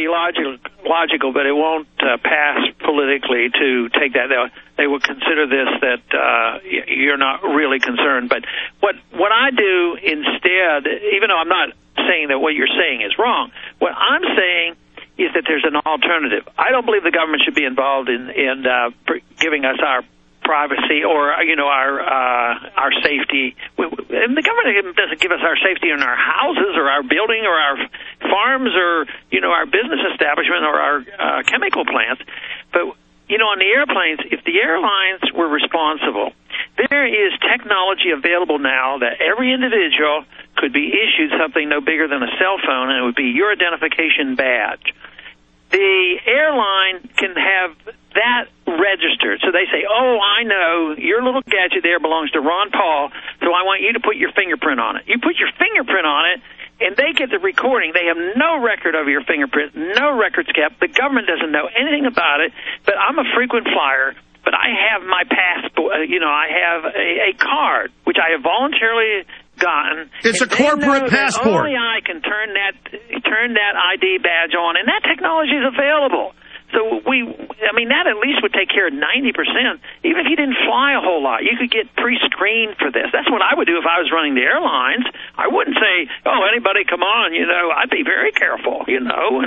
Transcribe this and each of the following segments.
logical, but it won't pass politically to take that. They will consider this that you're not really concerned. But what I do instead, even though I'm not saying that what you're saying is wrong, what I'm saying is that there's an alternative. I don't believe the government should be involved in giving us our privacy or our safety. And the government doesn't give us our safety in our houses or our building or our farms or our business establishment or our chemical plants. But on the airplanes, if the airlines were responsible, there is technology available now that every individual could be issued something no bigger than a cell phone, and it would be your identification badge. The airline can have that registered. So they say, oh, I know your little gadget there belongs to Ron Paul, so I want you to put your fingerprint on it. You put your fingerprint on it, and they get the recording. They have no record of your fingerprint, no records kept. The government doesn't know anything about it, but I'm a frequent flyer, but I have my passport. I have a card, which I have voluntarily gotten. It's a corporate passport. Only I can turn that ID badge on, and that technology is available. So that at least would take care of 90%. Even if you didn't fly a whole lot, you could get pre-screened for this. That's what I would do if I was running the airlines. I wouldn't say, oh, anybody come on, I'd be very careful,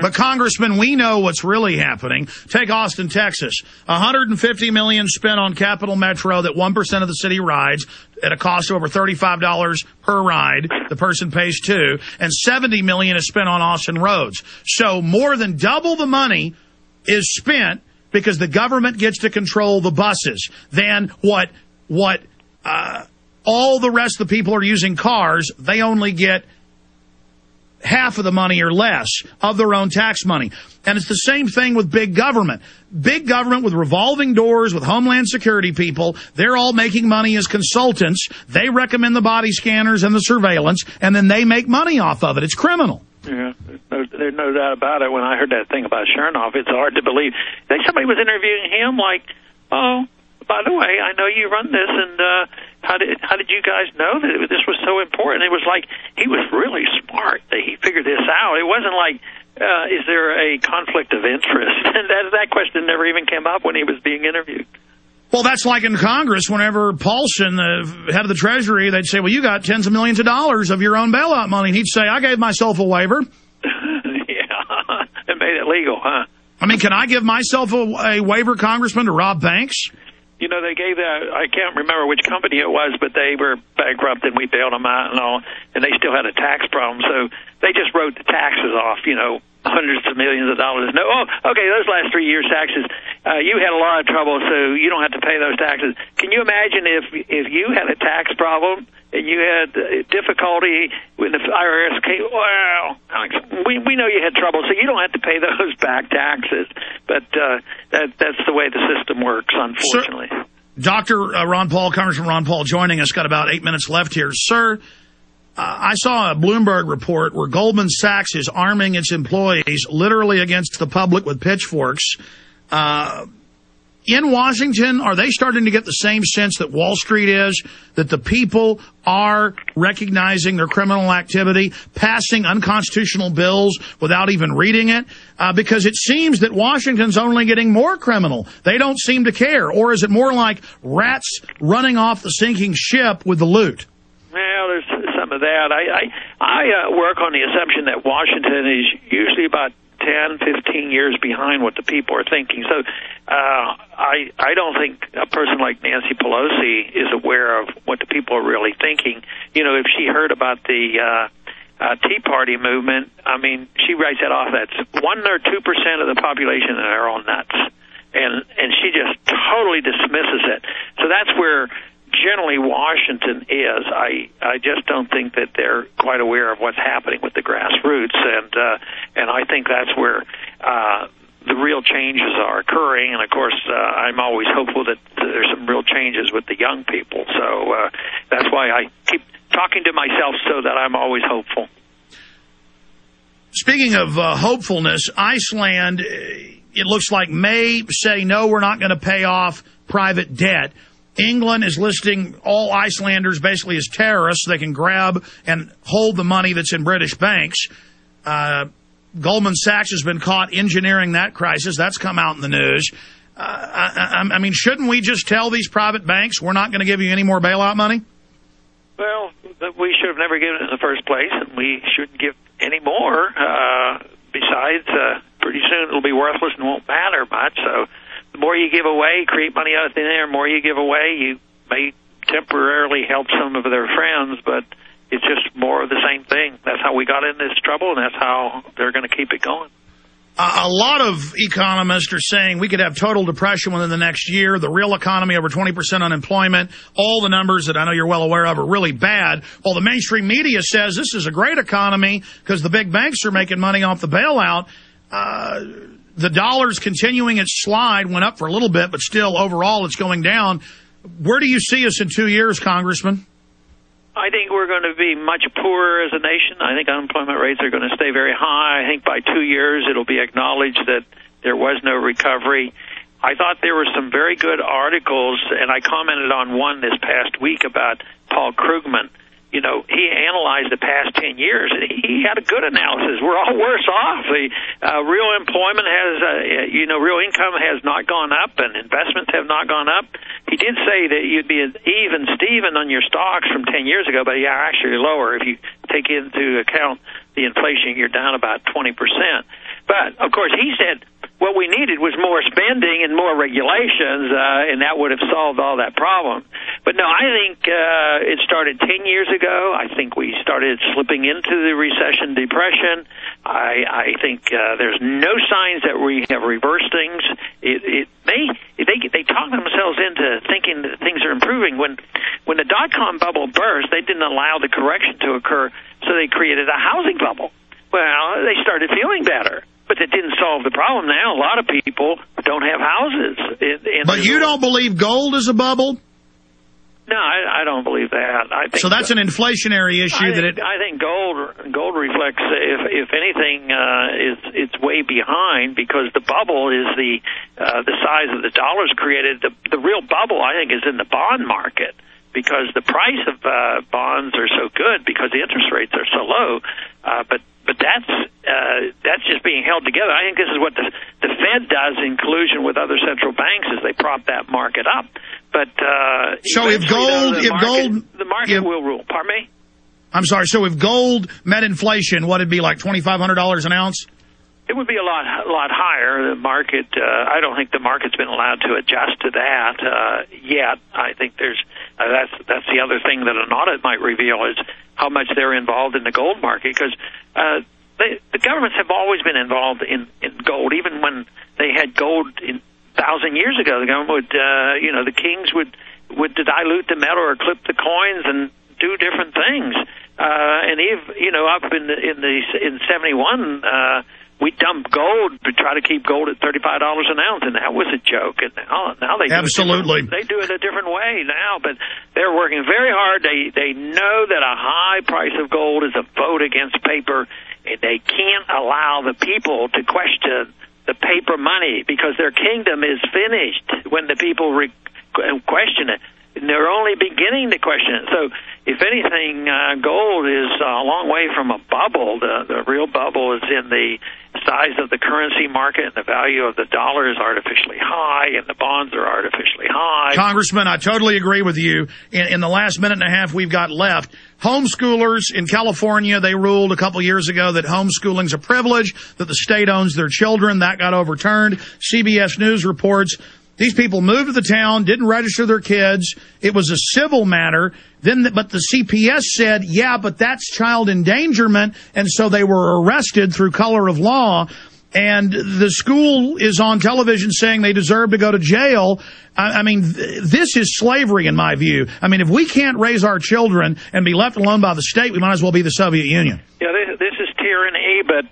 But, Congressman, we know what's really happening. Take Austin, Texas. $150 million spent on Capital Metro that 1% of the city rides at a cost of over $35 per ride. The person pays $2. And $70 million is spent on Austin roads. So more than double the money is spent because the government gets to control the buses than what all the rest of the people are using cars. They only get half of the money or less of their own tax money. And it's the same thing with big government. Big government with revolving doors, with Homeland Security people, they're all making money as consultants. They recommend the body scanners and the surveillance, and then they make money off of it. It's criminal. Yeah, there's no doubt about it. When I heard that thing about Chernoff, it's hard to believe. Somebody was interviewing him like, oh, by the way, I know you run this, and how did you guys know that this was so important? It was like he was really smart that he figured this out. It wasn't like, is there a conflict of interest? And that question never even came up when he was being interviewed. Well, that's like in Congress, whenever Paulson, the head of the Treasury, they'd say, well, you got tens of millions of dollars of your own bailout money. And he'd say, I gave myself a waiver. Yeah, it made it legal, huh? I mean, can I give myself a waiver, Congressman, to rob banks? They gave that, I can't remember which company it was, but they were bankrupt and we bailed them out and all, and they still had a tax problem. So they just wrote the taxes off, hundreds of millions of dollars. No, okay, those last 3 years' taxes, you had a lot of trouble, so you don't have to pay those taxes. Can you imagine if you had a tax problem and you had difficulty with the IRS case? Well, we know you had trouble, so you don't have to pay those back taxes. But that's the way the system works, unfortunately. Sir, Dr. Ron Paul, Congressman Ron Paul, joining us. Got about 8 minutes left here. Sir, I saw a Bloomberg report where Goldman Sachs is arming its employees literally against the public with pitchforks. In Washington, are they starting to get the same sense that Wall Street is, that the people are recognizing their criminal activity, passing unconstitutional bills without even reading it? Because it seems that Washington's only getting more criminal. They don't seem to care. Or is it more like rats running off the sinking ship with the loot? Well, there's some of that. I work on the assumption that Washington is usually about 10, 15 years behind what the people are thinking. So I don't think a person like Nancy Pelosi is aware of what the people are really thinking. If she heard about the Tea Party movement, I mean, she writes that off. That's 1 or 2% of the population that are all nuts. And she just totally dismisses it. So that's where generally Washington is. I just don't think that they're quite aware of what's happening with the grassroots, and I think that's where the real changes are occurring. And of course, I'm always hopeful that there's some real changes with the young people. So that's why I keep talking to myself so that I'm always hopeful. Speaking of hopefulness, Iceland, it looks like may say, no, we're not going to pay off private debt. England is listing all Icelanders basically as terrorists so they can grab and hold the money that's in British banks. Goldman Sachs has been caught engineering that crisis. That's come out in the news. I mean, shouldn't we just tell these private banks we're not going to give you any more bailout money? Well, we should have never given it in the first place, and we shouldn't give any more. Besides, pretty soon it'll be worthless and won't matter much. So the more you give away, create money out of thin air, the more you give away, you may temporarily help some of their friends, but it's just more of the same thing. That's how we got in this trouble, and that's how they're going to keep it going. A lot of economists are saying we could have total depression within the next year, the real economy over 20% unemployment. All the numbers that I know you're well aware of are really bad. While the mainstream media says this is a great economy because the big banks are making money off the bailout. The dollar's continuing its slide, went up for a little bit, but still overall it's going down. Where do you see us in 2 years, Congressman? I think we're going to be much poorer as a nation. I think unemployment rates are going to stay very high. I think by 2 years it'll be acknowledged that there was no recovery. I thought there were some very good articles, and I commented on one this past week about Paul Krugman. You know, he analyzed the past 10 years, and he had a good analysis. We're all worse off. The real employment has, real income has not gone up, and investments have not gone up. He did say that you'd be even Steven on your stocks from 10 years ago, but yeah, actually lower. If you take into account the inflation, you're down about 20%. But, of course, he said what we needed was more spending and more regulations, and that would have solved all that problem. But, no, I think it started 10 years ago. I think we started slipping into the recession depression. I think there's no signs that we have reversed things. They talk themselves into thinking that things are improving. When the dot-com bubble burst, they didn't allow the correction to occur, so they created a housing bubble. Well, they started feeling better. But it didn't solve the problem. Now a lot of people don't have houses. But you don't believe gold is a bubble? No, I don't believe that. I think so that's an inflationary issue. I think gold reflects, if anything, it's way behind because the bubble is the size of the dollars created. The real bubble, I think, is in the bond market because the price of bonds are so good because the interest rates are so low. But that's just being held together. I think this is what the Fed does in collusion with other central banks is they prop that market up. But so the market will rule. Pardon me? I'm sorry. So if gold met inflation, what it'd be like $2,500 an ounce? It would be a lot higher. The market. I don't think the market's been allowed to adjust to that yet. I think that's the other thing that an audit might reveal is how much they're involved in the gold market because the governments have always been involved in gold. Even when they had gold 1,000 years ago, the government would, the kings would dilute the metal or clip the coins and do different things. And up in 71. We dumped gold to try to keep gold at $35 an ounce, and that was a joke. And now they do it a different way now, but they're working very hard. They know that a high price of gold is a vote against paper, and they can't allow the people to question the paper money because their kingdom is finished when the people question it. And they're only beginning to question it. So, if anything, gold is a long way from a bubble. The real bubble is in the size of the currency market, and the value of the dollar is artificially high, and the bonds are artificially high. Congressman, I totally agree with you. In the last minute and a half we've got left, homeschoolers in California, they ruled a couple years ago that homeschooling's a privilege, that the state owns their children. That got overturned. CBS News reports these people moved to the town, didn't register their kids. It was a civil matter. But the CPS said, yeah, but that's child endangerment. And so they were arrested through color of law. And the school is on television saying they deserve to go to jail. I mean, this is slavery in my view. I mean, if we can't raise our children and be left alone by the state, we might as well be the Soviet Union. Yeah, this is tyranny, but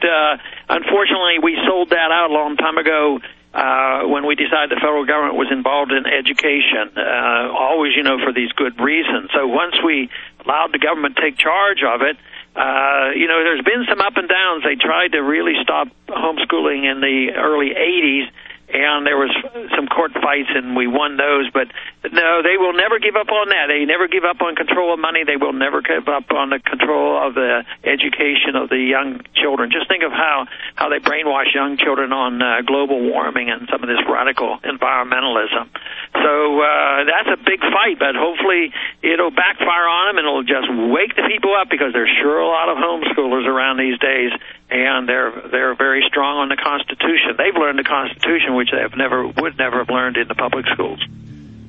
unfortunately we sold that out a long time ago. When we decided the federal government was involved in education, always, for these good reasons. So once we allowed the government to take charge of it, there's been some up and downs. They tried to really stop homeschooling in the early 80s, and there was some court fights, and we won those. But No, they will never give up on that. They never give up on control of money. They will never give up on the control of the education of the young children. Just think of how they brainwash young children on global warming and some of this radical environmentalism. So that's a big fight, but hopefully it'll backfire on them and it'll just wake the people up, because there's sure a lot of homeschoolers around these days, and they're very strong on the Constitution. They've learned the Constitution, which they would never have learned in the public schools.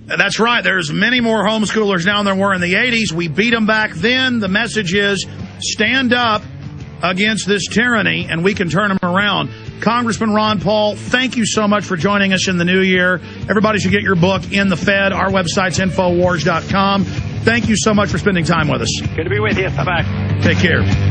That's right. There's many more homeschoolers now than there were in the 80s. We beat them back then. The message is stand up against this tyranny, and we can turn them around. Congressman Ron Paul, thank you so much for joining us in the new year. Everybody should get your book, In the Fed. Our website's Infowars.com. Thank you so much for spending time with us. Good to be with you. Bye-bye. Take care.